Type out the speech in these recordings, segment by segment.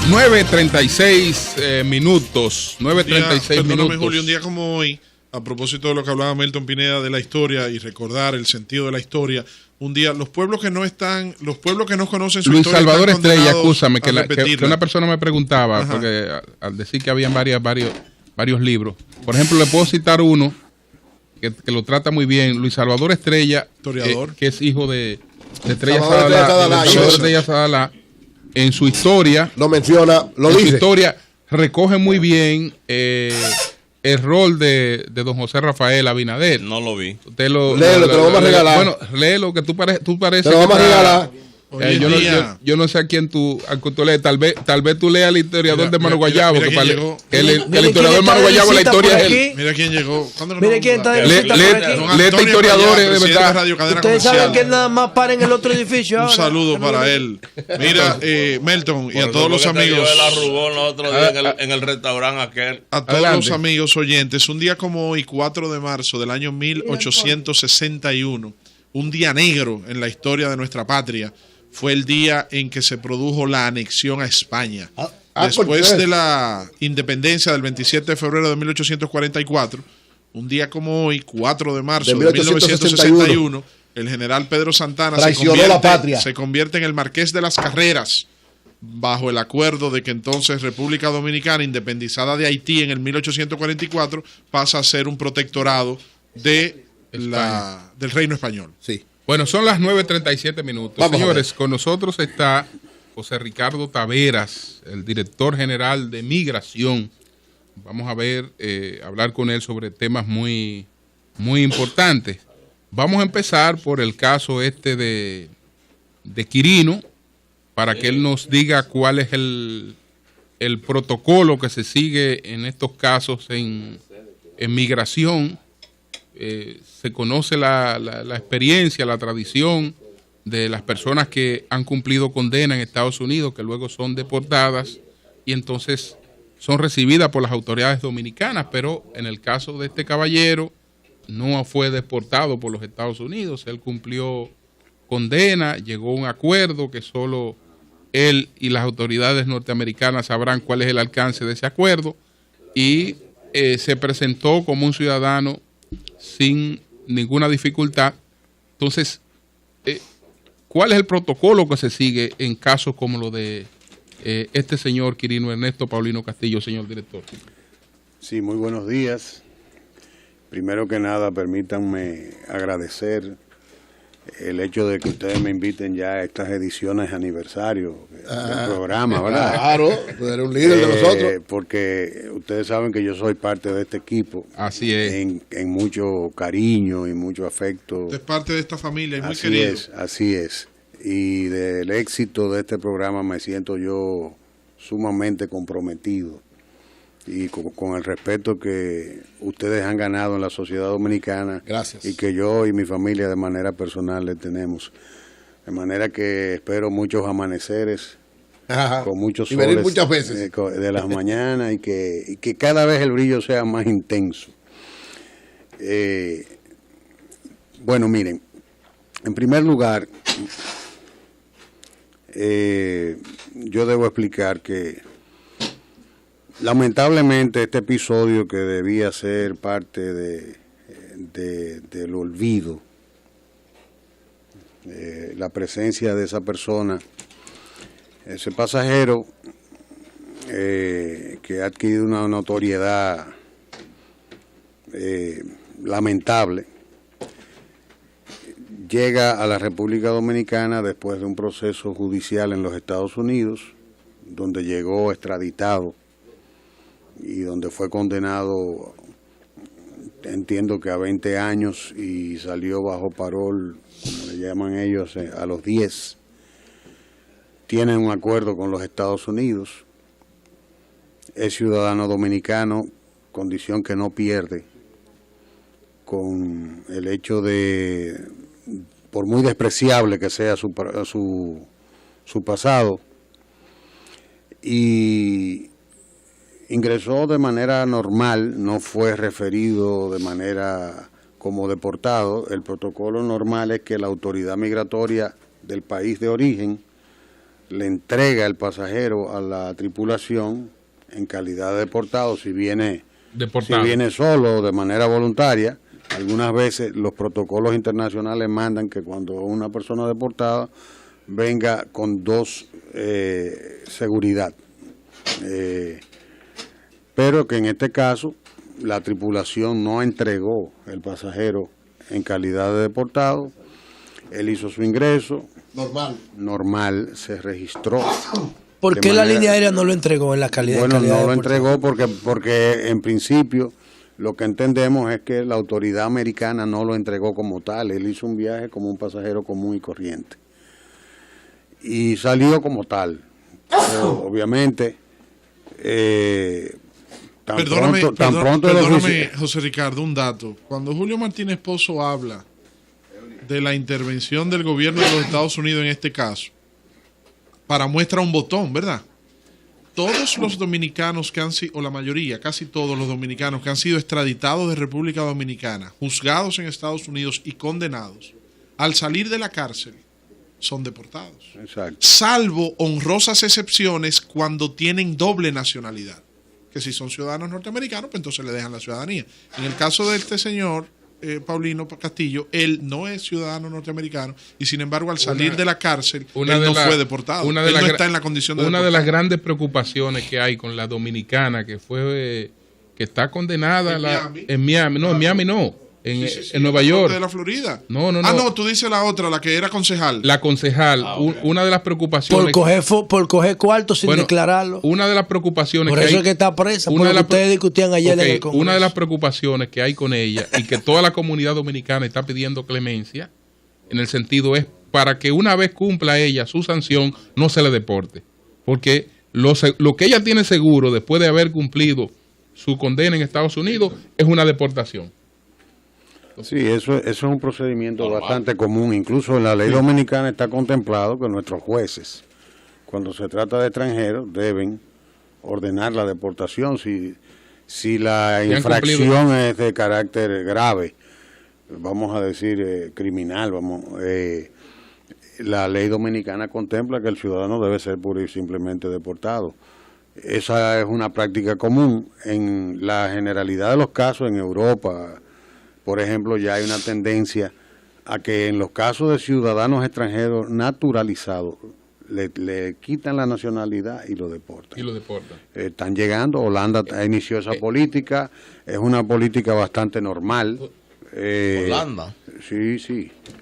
9:36 minutos. 9:36 minutos. Julio, un día como hoy, a propósito de lo que hablaba Melton Pineda de la historia y recordar el sentido de la historia, un día, los pueblos que no conocen su Luis historia. Luis Salvador Estrella, escúchame, que una persona me preguntaba, Ajá. porque al decir que habían varios libros, por ejemplo, le puedo citar uno que lo trata muy bien, Luis Salvador Estrella, historiador, que es hijo de Estrella Sadalá. En su historia, lo menciona, lo dice. En su historia recoge muy bien el rol de don José Rafael Abinader. No lo vi. Léelo, te lo vamos a regalar. Bueno, léelo, que tú pareces. Te lo vamos a regalar. Yo no sé a quién tú lees. Tal vez tú leas al historiador de Mano Guayabo. Mira el historiador de Mano Guayabo, la historia es él. Mira quién llegó. Mira quién está Lee este historiadores de verdad. Ustedes saben que nada más para en el otro edificio. Un saludo para él. Mira, Melton, y a todos los amigos. Él arrugó el otro día en el restaurante aquel. A todos los amigos oyentes, un día como hoy, 4 de marzo del año 1861, un día negro en la historia de nuestra patria, fue el día en que se produjo la anexión a España. Después de la independencia del 27 de febrero de 1844, un día como hoy, 4 de marzo de 1961, el general Pedro Santana se convierte en el Marqués de las Carreras, bajo el acuerdo de que entonces República Dominicana, independizada de Haití en el 1844, pasa a ser un protectorado del Reino Español. Sí. Bueno, son las 9:37 minutos. Señores, con nosotros está José Ricardo Taveras, el director general de Migración. Vamos a hablar con él sobre temas muy, muy importantes. Vamos a empezar por el caso de Quirino, para que él nos diga cuál es el protocolo que se sigue en estos casos en migración. Se conoce la experiencia, la tradición de las personas que han cumplido condena en Estados Unidos, que luego son deportadas y entonces son recibidas por las autoridades dominicanas, pero en el caso de este caballero no fue deportado por los Estados Unidos, él cumplió condena, llegó a un acuerdo que solo él y las autoridades norteamericanas sabrán cuál es el alcance de ese acuerdo, y se presentó como un ciudadano sin ninguna dificultad. Entonces, ¿cuál es el protocolo que se sigue en casos como lo de este señor Quirino Ernesto Paulino Castillo, señor director? Sí, muy buenos días. Primero que nada, permítanme agradecer el hecho de que ustedes me inviten ya a estas ediciones aniversario del programa, ¿verdad? Claro, tú eres un líder de nosotros. Porque ustedes saben que yo soy parte de este equipo. Así es. En mucho cariño y mucho afecto. Usted es parte de esta familia y muy querido. Así es. Y del éxito de este programa me siento yo sumamente comprometido. Y con el respeto que ustedes han ganado en la sociedad dominicana. Gracias. Y que yo y mi familia de manera personal le tenemos. De manera que espero muchos amaneceres. Ajá. Con muchos y soles venir muchas veces de las mañanas y que cada vez el brillo sea más intenso. Bueno, miren, en primer lugar, yo debo explicar que lamentablemente este episodio, que debía ser parte del olvido, la presencia de esa persona, ese pasajero que ha adquirido una notoriedad lamentable, llega a la República Dominicana después de un proceso judicial en los Estados Unidos, donde llegó extraditado y donde fue condenado, entiendo que a 20 años, y salió bajo parol, como le llaman ellos, a los 10. Tienen un acuerdo con los Estados Unidos, es ciudadano dominicano, condición que no pierde, con el hecho de, por muy despreciable que sea su pasado, y ingresó de manera normal, no fue referido de manera como deportado. El protocolo normal es que la autoridad migratoria del país de origen le entrega el pasajero a la tripulación en calidad de deportado, si viene solo de manera voluntaria. Algunas veces los protocolos internacionales mandan que cuando una persona deportada venga con dos seguridad, pero que en este caso la tripulación no entregó el pasajero en calidad de deportado. Él hizo su ingreso normal, se registró. ¿Por qué la línea aérea no lo entregó en la calidad? Bueno, no lo entregó porque en principio lo que entendemos es que la autoridad americana no lo entregó como tal. Él hizo un viaje como un pasajero común y corriente y salió como tal. Pero, obviamente, Perdóname, José Ricardo, un dato. Cuando Julio Martínez Pozo habla de la intervención del gobierno de los Estados Unidos en este caso, para muestra un botón, ¿verdad? Todos los dominicanos que han sido, o la mayoría, casi todos los dominicanos que han sido extraditados de República Dominicana, juzgados en Estados Unidos y condenados, al salir de la cárcel, son deportados. Exacto. Salvo honrosas excepciones cuando tienen doble nacionalidad. Que si son ciudadanos norteamericanos, pues entonces le dejan la ciudadanía. En el caso de este señor, Paulino Castillo, él no es ciudadano norteamericano y sin embargo al salir de la cárcel, él no fue deportado. Él no está en la condición de Una deportado. de las grandes preocupaciones que hay con la dominicana que está condenada en Miami no. En Nueva York. De la Florida. No. No, tú dices la otra, la que era concejal. La concejal, una de las preocupaciones. Por coger cuartos sin declararlo. Una de las preocupaciones por eso es que está presa, por lo que ustedes discutían ayer en el Congreso. Una de las preocupaciones que hay con ella y que toda la comunidad dominicana está pidiendo clemencia, en el sentido es para que una vez cumpla ella su sanción, no se le deporte. Porque lo que ella tiene seguro después de haber cumplido su condena en Estados Unidos es una deportación. Sí, eso es un procedimiento bastante común. Incluso en la ley dominicana está contemplado que nuestros jueces, cuando se trata de extranjeros, deben ordenar la deportación si la infracción es de carácter grave, vamos a decir criminal. La ley dominicana contempla que el ciudadano debe ser pura y simplemente deportado. Esa es una práctica común. En la generalidad de los casos en Europa, por ejemplo, ya hay una tendencia a que en los casos de ciudadanos extranjeros naturalizados le quitan la nacionalidad y lo deportan. Están llegando, Holanda inició esa política, es una política bastante normal. Holanda. Sí,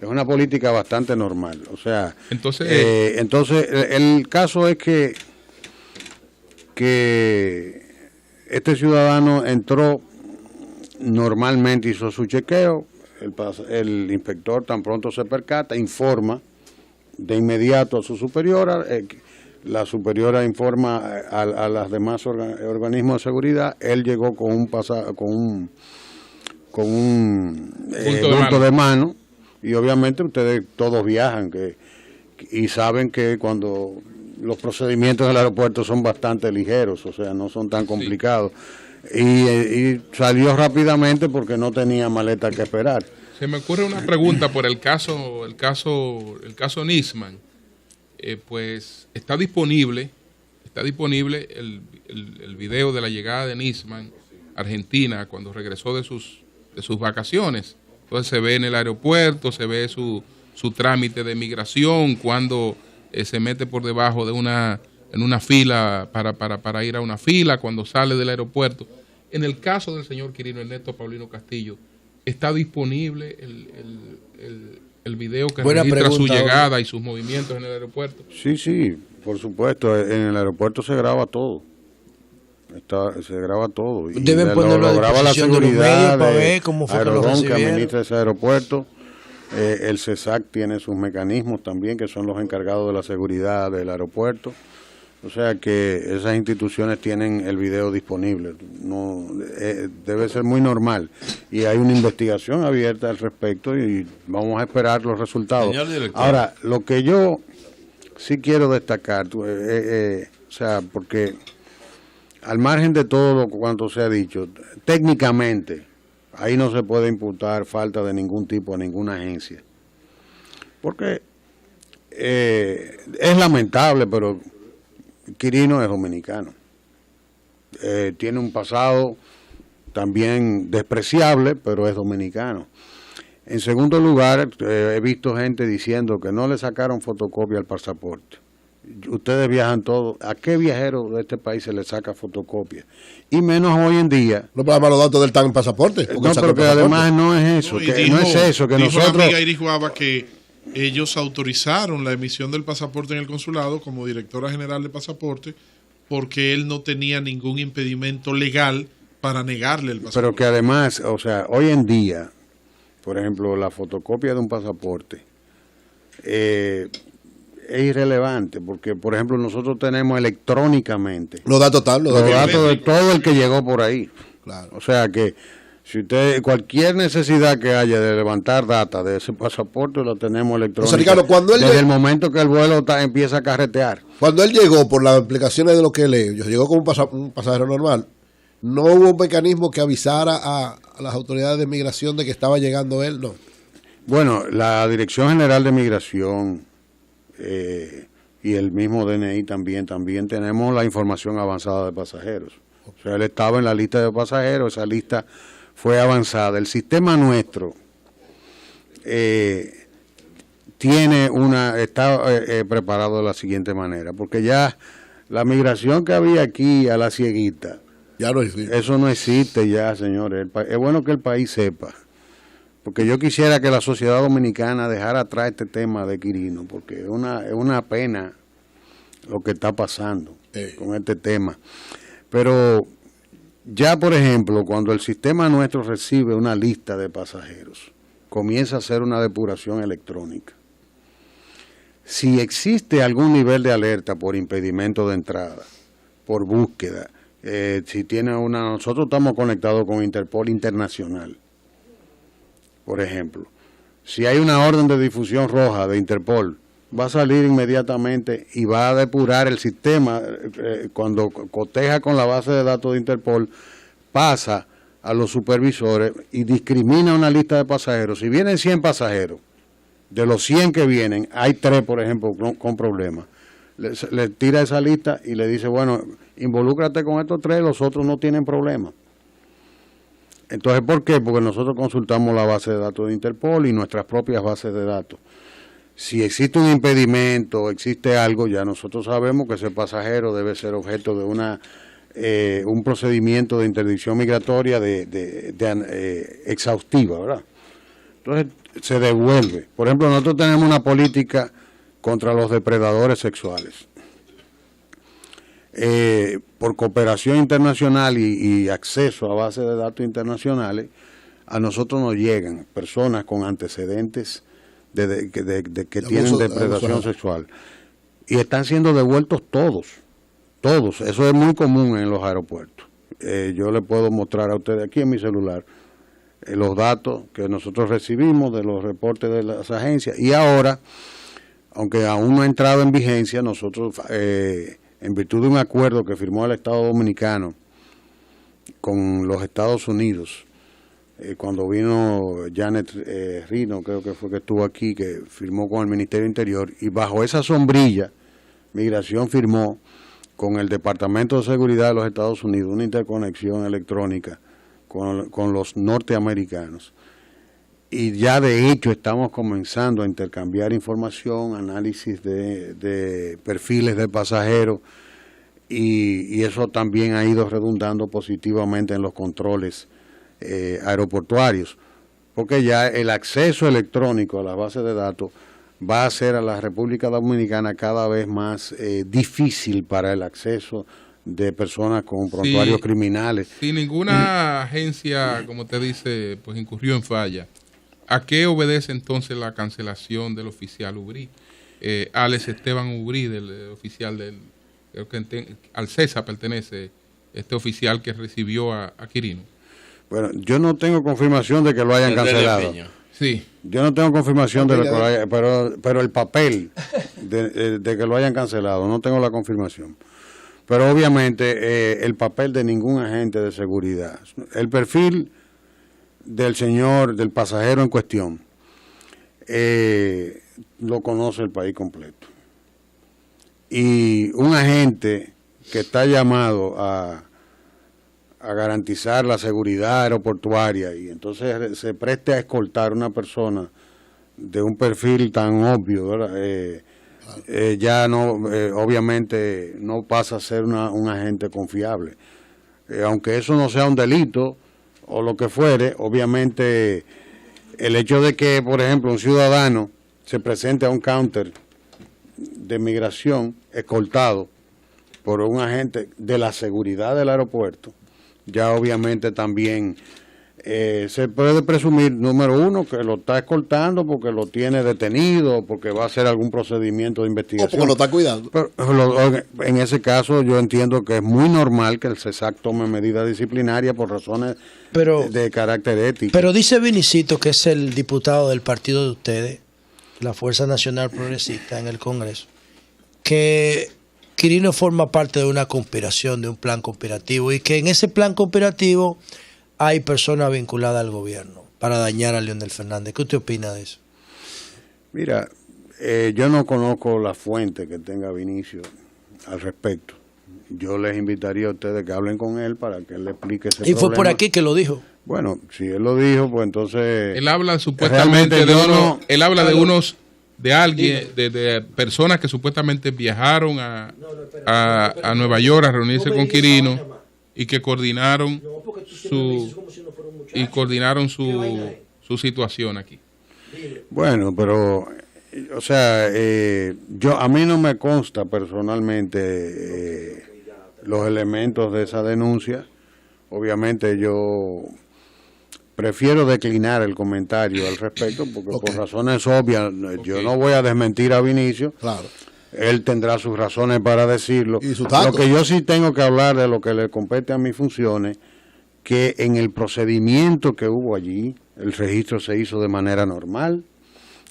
es una política bastante normal. O sea, entonces el caso es que este ciudadano entró. Normalmente hizo su chequeo, el inspector tan pronto se percata, informa de inmediato a su superiora, la superiora informa a las demás organismos de seguridad, él llegó con un bulto de mano y obviamente ustedes todos viajan y saben que cuando los procedimientos del aeropuerto son bastante ligeros, o sea, no son tan complicados. Y salió rápidamente porque no tenía maleta que esperar. Se me ocurre una pregunta por el caso Nisman. Pues está disponible el video de la llegada de Nisman a Argentina cuando regresó de sus vacaciones. Entonces se ve en el aeropuerto, se ve su trámite de migración, cuando se mete por debajo de en una fila para ir a una fila, cuando sale del aeropuerto. En el caso del señor Quirino Ernesto Paulino Castillo, ¿está disponible el video que registra su llegada y sus movimientos en el aeropuerto? Sí, por supuesto. En el aeropuerto se graba todo. Se graba todo. Y deben ponerlo a disposición de los medios para ver cómo fue que lo recibieron. Que administra ese aeropuerto. El CESAC tiene sus mecanismos también, que son los encargados de la seguridad del aeropuerto. O sea que esas instituciones tienen el video disponible. No debe ser muy normal. Y hay una investigación abierta al respecto y vamos a esperar los resultados. Ahora, lo que yo sí quiero destacar, o sea, porque al margen de todo cuanto se ha dicho, técnicamente ahí no se puede imputar falta de ningún tipo a ninguna agencia. Porque es lamentable, pero Quirino es dominicano. Tiene un pasado también despreciable, pero es dominicano. En segundo lugar, he visto gente diciendo que no le sacaron fotocopia al pasaporte. Ustedes viajan todos. ¿A qué viajero de este país se le saca fotocopia? Y menos hoy en día. No podemos los datos del TAN en pasaporte. No, pero que además no es eso. No es eso. Que dijo nosotros. La amiga Iris Guava que ellos autorizaron la emisión del pasaporte en el consulado como directora general de pasaporte porque él no tenía ningún impedimento legal para negarle el pasaporte. Pero que además, o sea, hoy en día, por ejemplo, la fotocopia de un pasaporte es irrelevante porque, por ejemplo, nosotros tenemos electrónicamente los datos de todo el que llegó por ahí. Claro. O sea que si usted, cualquier necesidad que haya de levantar data de ese pasaporte, lo tenemos electrónico. O sea, Ricardo, desde el momento que el vuelo empieza a carretear. Cuando él llegó, por las explicaciones de lo que él llegó como un pasajero normal, no hubo un mecanismo que avisara a las autoridades de migración de que estaba llegando él, no. Bueno, la Dirección General de Migración y el mismo DNI también tenemos la información avanzada de pasajeros. O sea, él estaba en la lista de pasajeros, esa lista fue avanzada. El sistema nuestro está preparado de la siguiente manera, porque ya la migración que había aquí a la cieguita, ya no existe. Eso no existe ya, señores. Es bueno que el país sepa, porque yo quisiera que la sociedad dominicana dejara atrás este tema de Quirino, porque es una pena lo que está pasando con este tema. Pero ya, por ejemplo, cuando el sistema nuestro recibe una lista de pasajeros, comienza a hacer una depuración electrónica. Si existe algún nivel de alerta por impedimento de entrada, por búsqueda, si tiene nosotros estamos conectados con Interpol Internacional, por ejemplo. Si hay una orden de difusión roja de Interpol, va a salir inmediatamente y va a depurar el sistema. Cuando coteja con la base de datos de Interpol, pasa a los supervisores y discrimina una lista de pasajeros. Si vienen 100 pasajeros, de los 100 que vienen, hay 3, por ejemplo, con problemas. Le tira esa lista y le dice, bueno, involúcrate con estos 3, los otros no tienen problema. Entonces, ¿por qué? Porque nosotros consultamos la base de datos de Interpol y nuestras propias bases de datos. Si existe un impedimento, existe algo, ya nosotros sabemos que ese pasajero debe ser objeto de un procedimiento de interdicción migratoria exhaustiva, ¿verdad? Entonces, se devuelve. Por ejemplo, nosotros tenemos una política contra los depredadores sexuales. Por cooperación internacional y acceso a bases de datos internacionales, a nosotros nos llegan personas con antecedentes de que tienen depredación sexual. Y están siendo devueltos todos. Eso es muy común en los aeropuertos. Yo le puedo mostrar a ustedes aquí en mi celular los datos que nosotros recibimos de los reportes de las agencias. Y ahora, aunque aún no ha entrado en vigencia, nosotros, en virtud de un acuerdo que firmó el Estado Dominicano con los Estados Unidos, cuando vino Janet Rino, creo que fue que estuvo aquí, que firmó con el Ministerio Interior, y bajo esa sombrilla, Migración firmó con el Departamento de Seguridad de los Estados Unidos una interconexión electrónica con los norteamericanos. Y ya de hecho estamos comenzando a intercambiar información, análisis de perfiles de pasajeros, y eso también ha ido redundando positivamente en los controles aeroportuarios, porque ya el acceso electrónico a las bases de datos va a hacer a la República Dominicana cada vez más difícil para el acceso de personas con prontuarios criminales. Si ninguna agencia, como te dice, pues incurrió en falla, ¿a qué obedece entonces la cancelación del oficial Ubrí? Alex Esteban Ubrí, del oficial creo que al CESA pertenece este oficial que recibió a Quirino. Bueno, yo no tengo confirmación de que lo hayan cancelado. Sí. Yo no tengo confirmación de que lo hayan, pero el papel de que lo hayan cancelado, no tengo la confirmación. Pero obviamente el papel de ningún agente de seguridad, el perfil del pasajero en cuestión, lo conoce el país completo. Y un agente que está llamado a garantizar la seguridad aeroportuaria y entonces se preste a escoltar a una persona de un perfil tan obvio, ¿verdad? Ya no, obviamente no pasa a ser un agente confiable. Aunque eso no sea un delito o lo que fuere, obviamente el hecho de que, por ejemplo, un ciudadano se presente a un counter de migración escoltado por un agente de la seguridad del aeropuerto, ya obviamente también se puede presumir, número uno, que lo está escoltando porque lo tiene detenido, porque va a hacer algún procedimiento de investigación. O porque lo está cuidando. Pero, en ese caso yo entiendo que es muy normal que el CESAC tome medidas disciplinarias por razones de carácter ético. Pero dice Vinicito, que es el diputado del partido de ustedes, la Fuerza Nacional Progresista en el Congreso, que Quirino forma parte de una conspiración, de un plan conspirativo, y que en ese plan conspirativo hay personas vinculadas al gobierno para dañar a Leonel Fernández. ¿Qué usted opina de eso? Mira, yo no conozco la fuente que tenga Vinicio al respecto. Yo les invitaría a ustedes que hablen con él para que él le explique ese problema. Y fue por aquí que lo dijo. Bueno, si él lo dijo, pues entonces... Él habla supuestamente de alguien, de personas que supuestamente viajaron a Nueva York a reunirse con Quirino y que coordinaron su situación aquí. Bueno, pero o sea, a mí no me consta personalmente los elementos de esa denuncia. Obviamente yo prefiero declinar el comentario al respecto porque por razones obvias yo no voy a desmentir a Vinicio. Claro. Él tendrá sus razones para decirlo. Lo que yo sí tengo que hablar de lo que le compete a mis funciones, que en el procedimiento que hubo allí, el registro se hizo de manera normal,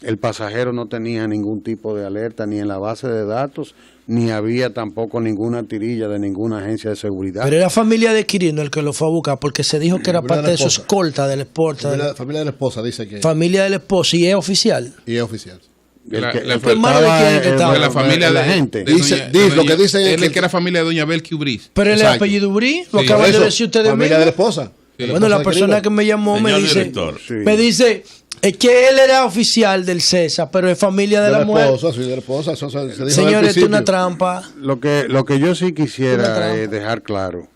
el pasajero no tenía ningún tipo de alerta ni en la base de datos, ni había tampoco ninguna tirilla de ninguna agencia de seguridad. Pero era familia de Quirino el que lo fue a buscar, porque se dijo que era parte de su escolta de la esposa. Familia de la esposa dice que... Familia de la esposa, y es oficial. Y es oficial. La familia de la gente. Lo que dice es que era familia de doña Belki Ubriz. Pero el apellido Ubriz, lo acaban de decir ustedes mismos. Familia de la esposa. Sí. Bueno, la persona que me llamó me dice es que él era oficial del CESA, pero es familia de la mujer. De la esposa, eso se dijo. Señores, esto es una trampa. Lo que yo sí quisiera dejar claro,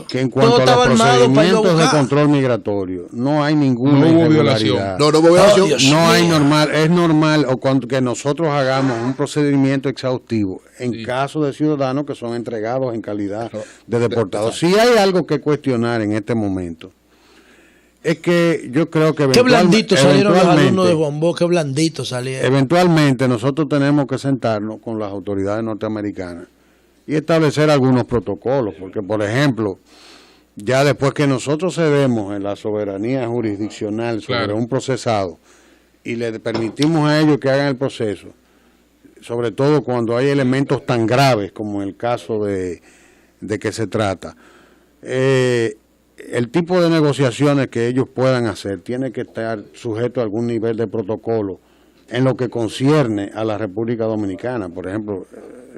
que en cuanto a los procedimientos de control migratorio, no hay ninguna irregularidad. No hubo violación. No hay normal, es normal o cuando que nosotros hagamos un procedimiento exhaustivo en caso de ciudadanos que son entregados en calidad de deportados. Si hay algo que cuestionar en este momento, es que yo creo que qué blandito salieron los alumnos de Juan Bosch, qué blandito salieron. Eventualmente nosotros tenemos que sentarnos con las autoridades norteamericanas y establecer algunos protocolos, porque por ejemplo, ya después que nosotros cedemos en la soberanía jurisdiccional sobre un procesado y le permitimos a ellos que hagan el proceso, sobre todo cuando hay elementos tan graves como el caso de que se trata, el tipo de negociaciones que ellos puedan hacer tiene que estar sujeto a algún nivel de protocolo en lo que concierne a la República Dominicana. Por ejemplo,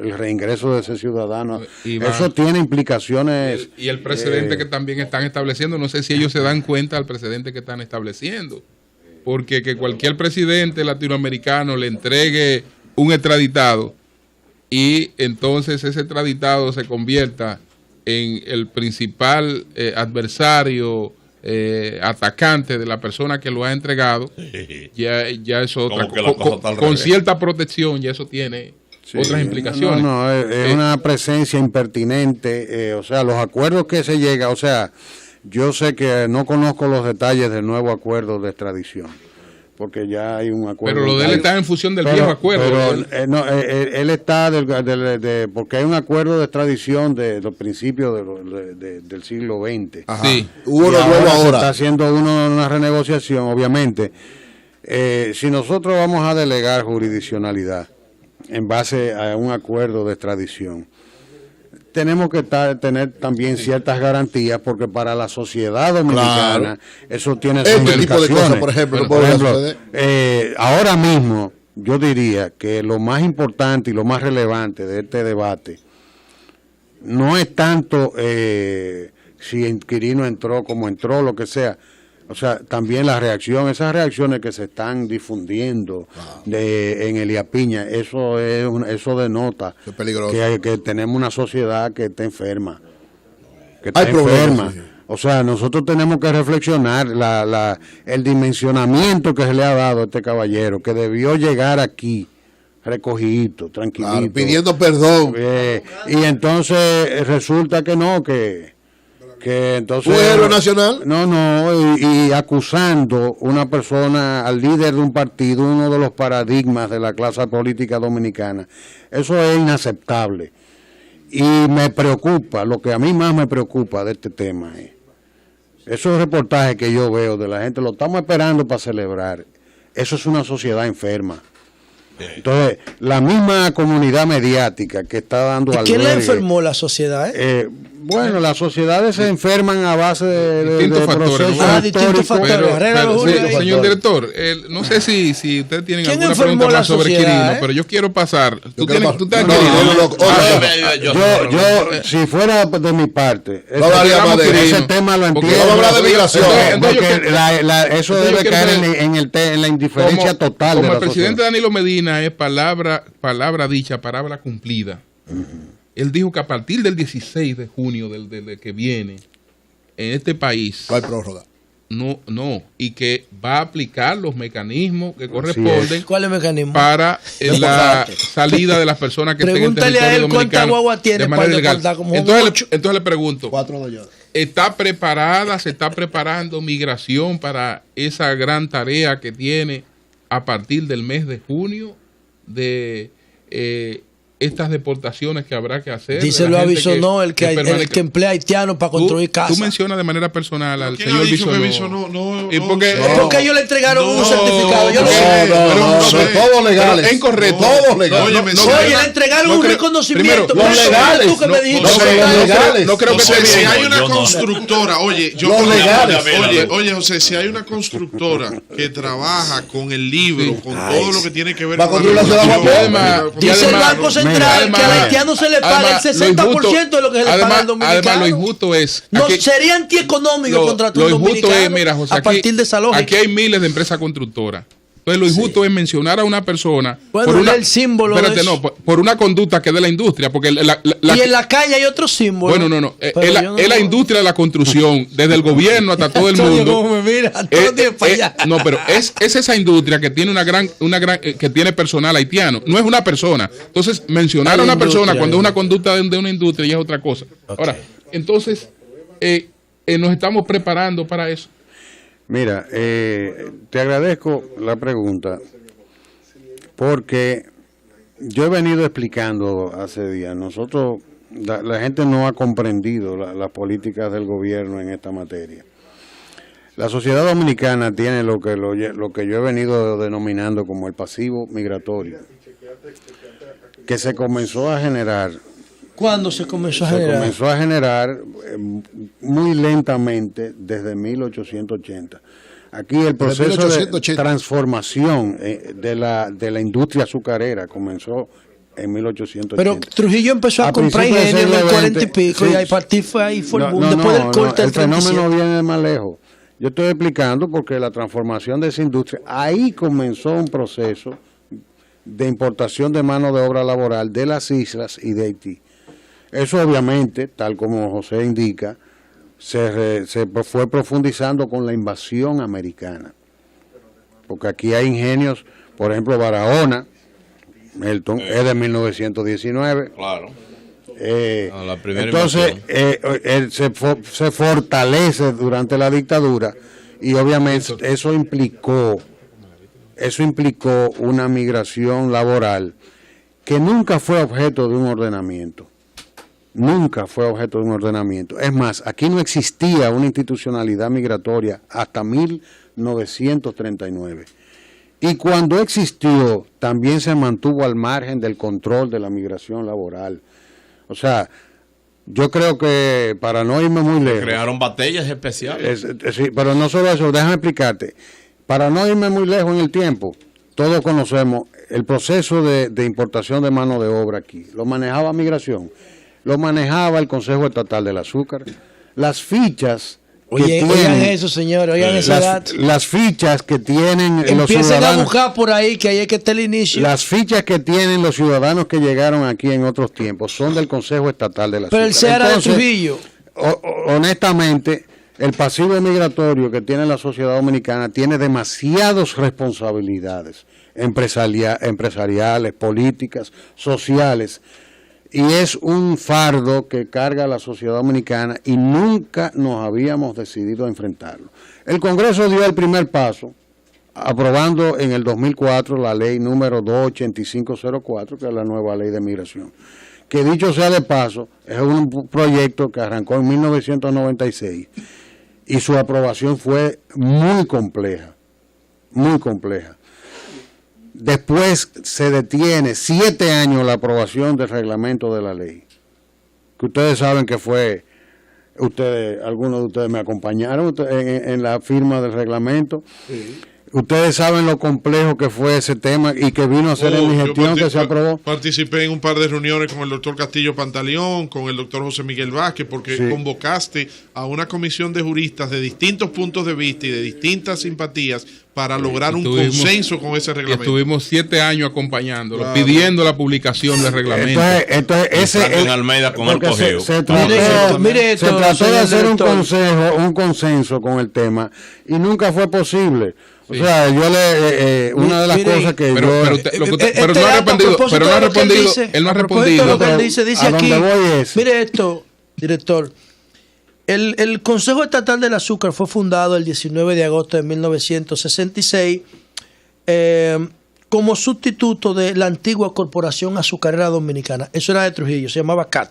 el reingreso de ese ciudadano, eso tiene implicaciones. Y el precedente que también están estableciendo, no sé si ellos se dan cuenta del precedente que están estableciendo, porque que cualquier presidente latinoamericano le entregue un extraditado y entonces ese extraditado se convierta en el principal adversario, atacante de la persona que lo ha entregado, ya es otra cosa. Con cierta protección, ya eso tiene otras implicaciones. Es una presencia impertinente, o sea, los acuerdos que se llega, o sea, yo sé que no conozco los detalles del nuevo acuerdo de extradición, porque ya hay un acuerdo. Pero lo de él está en función del viejo acuerdo. Pero él está porque hay un acuerdo de extradición de los principios del siglo XX. Ajá. Sí. Hubo uno nuevo ahora. Se está haciendo una renegociación, obviamente. Si nosotros vamos a delegar jurisdiccionalidad en base a un acuerdo de extradición, tenemos que tener también ciertas garantías, porque para la sociedad dominicana eso tiene sus Este tipo de cosas, implicaciones. por ejemplo, Por ejemplo, suceder. ahora mismo yo diría que lo más importante y lo más relevante de este debate no es tanto si Quirino entró como entró, lo que sea. O sea, también la reacción, esas reacciones que se están difundiendo en Elías Piña, eso denota Es peligroso. que tenemos una sociedad que está enferma. Que Hay está problemas, enferma. sí. O sea, nosotros tenemos que reflexionar el dimensionamiento que se le ha dado a este caballero, que debió llegar aquí recogidito, tranquilito. Claro, pidiendo perdón. Y entonces resulta que no, que entonces... ¿Un héroe nacional? No, y acusando una persona, al líder de un partido, uno de los paradigmas de la clase política dominicana. Eso es inaceptable. Y me preocupa, lo que a mí más me preocupa de este tema es esos reportajes que yo veo de la gente, lo estamos esperando para celebrar. Eso es una sociedad enferma. Entonces, la misma comunidad mediática que está dando ¿Y quién le albergue, enfermó la sociedad? bueno, las sociedades se enferman a base de Distintos factores, procesos ¿no? Distintos históricos. factores. Arréglalo, Sí, Julio, ahí. señor director, no sé si ustedes tienen ¿Quién alguna enfermó pregunta la más sobre sociedad, Quirino, pero yo quiero pasar. ¿Tú quiero estás no, Quirino? Yo, si fuera de mi parte, No hablaría más de ese Quirino. tema lo Porque entiendo. vamos a hablar de migración. Porque eso entonces yo debe quiero caer saber- en la indiferencia total como de la el presidente sociedad. Danilo Medina es palabra dicha, palabra cumplida. Él dijo que a partir del 16 de junio del que viene, en este país, No hay prórroga. no, y que va a aplicar los mecanismos que corresponden ¿Cuál es el mecanismo? para la salida de las personas que estén en Pregúntale a territorio él cuánta dominicano guagua tiene de manera para ilegal. deportar, como Entonces le pregunto, 4 de ellos. se está preparando migración para esa gran tarea que tiene a partir del mes de junio de estas deportaciones que habrá que hacer? Díselo a Bisonó, el que emplea haitianos para construir casas. Tú mencionas de manera personal al ¿Quién señor ha dicho que Bisonó. Bisonó? ¿Y por qué? Porque ellos le entregaron un No, certificado. Yo lo sé. Todos legales. Es incorrecto. Todos legales. Óyeme, Oye, le entregaron un reconocimiento. los Por eso legales, tú que me dijiste. no, que los legales. legales. No creo que José, esté si bien. hay una constructora, oye, Los legales. Oye, José, si hay una constructora que trabaja con el libro, con todo lo que tiene que ver Va a con construir la ciudad educación, guapa. Dice el Banco Central que al haitiano se le paga el 60% de lo que se le paga al dominicano. Además, lo injusto es... No, aquí- sería antieconómico contratar lo un injusto dominicano es, mira, José, a partir de esa lógica. aquí hay miles de empresas constructoras. Entonces, lo injusto es mencionar a una persona Bueno, por una, es el símbolo de espérate, eso. no, por una conducta que es de la industria, porque Y en la calle hay otro símbolo. bueno, no, Pero es yo no- la industria de la construcción, desde el gobierno hasta todo el Antonio, mundo. cómo me mira, Antonio, para allá. No, pero es esa industria que tiene una gran que tiene personal haitiano. No es una persona. Entonces, mencionar La a una industria, persona cuando es la una conducta de una industria ya es otra cosa. Ahora, entonces, nos estamos preparando para eso. Mira, te agradezco la pregunta, porque yo he venido explicando hace días, la gente no ha comprendido las políticas del gobierno en esta materia. La sociedad dominicana tiene lo que yo he venido denominando como el pasivo migratorio, que se comenzó a generar. ¿Cuándo se comenzó a Se generar? comenzó a generar muy lentamente desde 1880. Aquí el proceso 1880. de transformación de la industria azucarera comenzó en 1880. Pero Trujillo empezó a comprar principios del ingenio en el siglo 40 y XX, pico sí. y ahí partir fue ahí fue el No, boom. no, Después no, del corte el del 37. fenómeno viene de más lejos. Yo estoy explicando porque la transformación de esa industria, ahí comenzó un proceso de importación de mano de obra laboral de las islas y de Haití. Eso obviamente, tal como José indica, se fue profundizando con la invasión americana. Porque aquí hay ingenios, por ejemplo, Barahona, Melton, es de 1919. Claro. La primera Entonces, se fortalece durante la dictadura y obviamente eso implicó una migración laboral que nunca fue objeto de un ordenamiento. Nunca fue objeto de un ordenamiento. Es más, aquí no existía una institucionalidad migratoria hasta 1939. Y cuando existió, también se mantuvo al margen del control de la migración laboral. O sea, Yo creo que, para no irme muy lejos... Crearon batallas especiales. Sí, pero no solo eso, déjame explicarte. Para no irme muy lejos en el tiempo, todos conocemos el proceso de importación de mano de obra aquí. Lo manejaba Migración, lo manejaba el Consejo Estatal del Azúcar. Las fichas... Oigan eso, señores, oigan esa dato. Las fichas que tienen los ciudadanos... Empiecen a buscar por ahí, que ahí es que está el inicio. Las fichas que tienen los ciudadanos que llegaron aquí en otros tiempos son del Consejo Estatal de la Pero el Seara de Trujillo. Honestamente, el pasivo migratorio que tiene la sociedad dominicana tiene demasiadas responsabilidades empresariales, políticas, sociales. Y es un fardo que carga la sociedad dominicana y nunca nos habíamos decidido a enfrentarlo. El Congreso dio el primer paso, aprobando en el 2004 la ley número 28504, que es la nueva ley de migración. Que dicho sea de paso, es un proyecto que arrancó en 1996 y su aprobación fue muy compleja, muy compleja. Después se detiene 7 años la aprobación del reglamento de la ley, que ustedes saben que fue, algunos de ustedes me acompañaron en la firma del reglamento. Sí. Ustedes saben lo complejo que fue ese tema y que vino a ser en mi gestión que se aprobó. Participé en un par de reuniones con el doctor Castillo Pantaleón, con el doctor José Miguel Vázquez, porque convocaste a una comisión de juristas de distintos puntos de vista y de distintas simpatías para lograr un consenso con ese reglamento. Estuvimos 7 años acompañándolo, pidiendo la publicación del reglamento. Entonces ese Almeida con el cogeo. Se trató de hacer un consenso con el tema y nunca fue posible. O sea, yo una de las cosas que pero no ha respondido, él no ha respondido. Lo que él dice aquí, mire esto, director. El Consejo Estatal del Azúcar fue fundado el 19 de agosto de 1966 como sustituto de la antigua Corporación Azucarera Dominicana. Eso era de Trujillo, se llamaba CAT.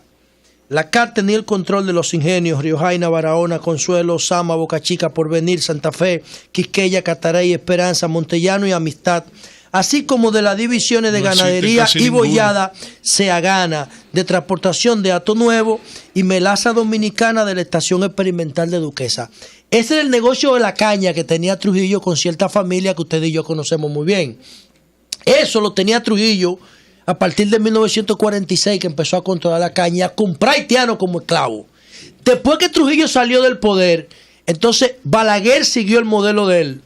La CAT tenía el control de los ingenios Río Jaina, Barahona, Consuelo, Sama, Boca Chica, Porvenir, Santa Fe, Quisqueya, Catarey, Esperanza, Montellano y Amistad, así como de las divisiones de ganadería y boyada, Seagana, de transportación de Hato Nuevo y Melaza Dominicana de la Estación Experimental de Duquesa. Ese era el negocio de la caña que tenía Trujillo con cierta familia que ustedes y yo conocemos muy bien. Eso lo tenía Trujillo a partir de 1946, que empezó a controlar la caña, a comprar haitianos como esclavos. Después que Trujillo salió del poder, entonces Balaguer siguió el modelo de él.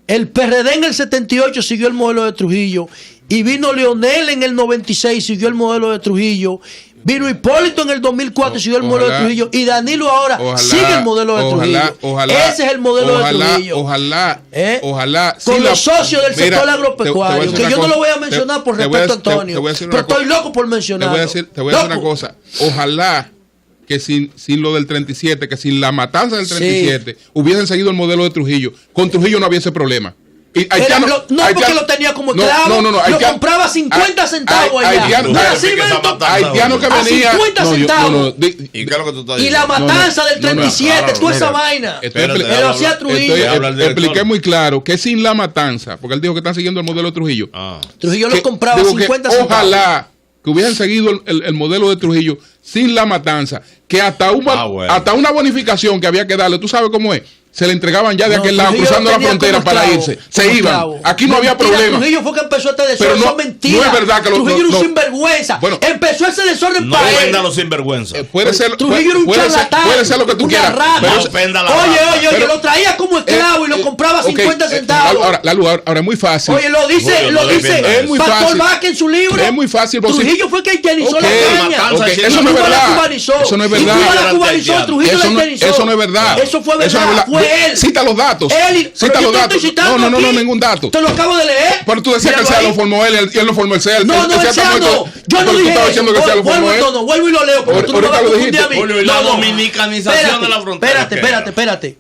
El PRD en el 78 siguió el modelo de Trujillo. Y vino Leonel en el 96, siguió el modelo de Trujillo. Vino Hipólito en el 2004 y siguió el modelo de Trujillo. Y Danilo ahora sigue el modelo de Trujillo. Ese es el modelo de Trujillo. Ojalá. Con los socios del sector agropecuario. Que yo no lo voy a mencionar por respeto a Antonio. Pero estoy loco por mencionarlo. Te voy a decir una cosa. Ojalá que sin lo del 37, que sin la matanza del 37, hubiesen seguido el modelo de Trujillo. Con Trujillo no había ese problema. Porque lo tenía como esclavo, lo compraba 50 centavos allá. Haitiano que venía 50 centavos. Y la matanza del 37, toda esa vaina. Pero hacía Trujillo. Expliqué muy claro que sin la matanza, porque él dijo que están siguiendo el modelo de Trujillo. Trujillo lo compraba 50 centavos. Ojalá que hubiesen seguido el modelo de Trujillo sin la matanza, que hasta una bonificación que había que darle, ¿tú sabes cómo es? Se le entregaban ya de aquel lado, cruzando la frontera para irse. Se iban. Aquí no había problema. Trujillo fue que empezó este desorden. Eso es mentira. No es verdad que Trujillo era un sinvergüenza. Empezó ese desorden para él. No venda los sinvergüenza. Puede ser. Trujillo era un charlatán. Puede ser lo que tú quieras. Oye, lo traía como esclavo y lo compraba 50 centavos. Ahora es muy fácil. Oye, lo dice Pastor Vázquez en su libro. Es muy fácil. Trujillo fue que haitianizó la caña. Eso no es verdad. Eso no es verdad. Eso no es verdad. Eso fue verdad. Él. Cita los datos. Cita los datos. No, ningún dato. Te lo acabo de leer. Pero tú decías que el CEA lo formó él y él no formó el CEA. No, el CEA no. Yo no dije eso. Vuelvo y lo leo porque tú no me vas a confundir a mí. La dominicanización de la frontera. Espérate.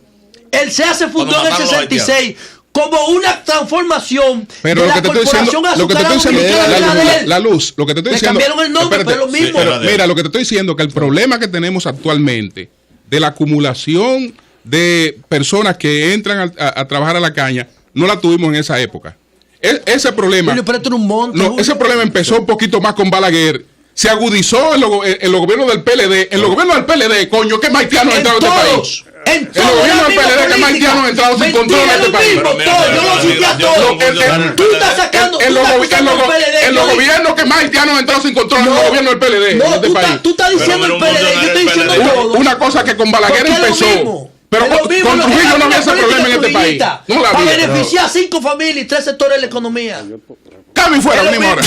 El CEA se fundó en el 66 como una transformación de la Corporación Azucarera Dominicana. La luz, lo que te estoy diciendo. Le cambiaron el nombre, pero es lo mismo. Mira, lo que te estoy diciendo que el problema que tenemos actualmente de la acumulación de personas que entran a trabajar a la caña, no la tuvimos en esa época. Ese problema. Ese problema empezó un poquito más con Balaguer. se agudizó en los gobiernos del PLD. En los gobiernos del PLD, coño, ¿qué haitianos han entrado a este país? En los gobiernos del PLD, ¿qué haitianos han entrado sin control a este país? Yo lo cité a todos. Tú estás sacando. En los gobiernos que más haitianos han entrado sin control en los gobiernos del PLD en este país. Tú estás diciendo el PLD, yo estoy diciendo todo. Una cosa que con Balaguer empezó. Pero con Trujillo no había ese problema en este país. No la había. Para beneficiar a 5 familias y 3 sectores de la economía. Cami fuera, venimos ahora.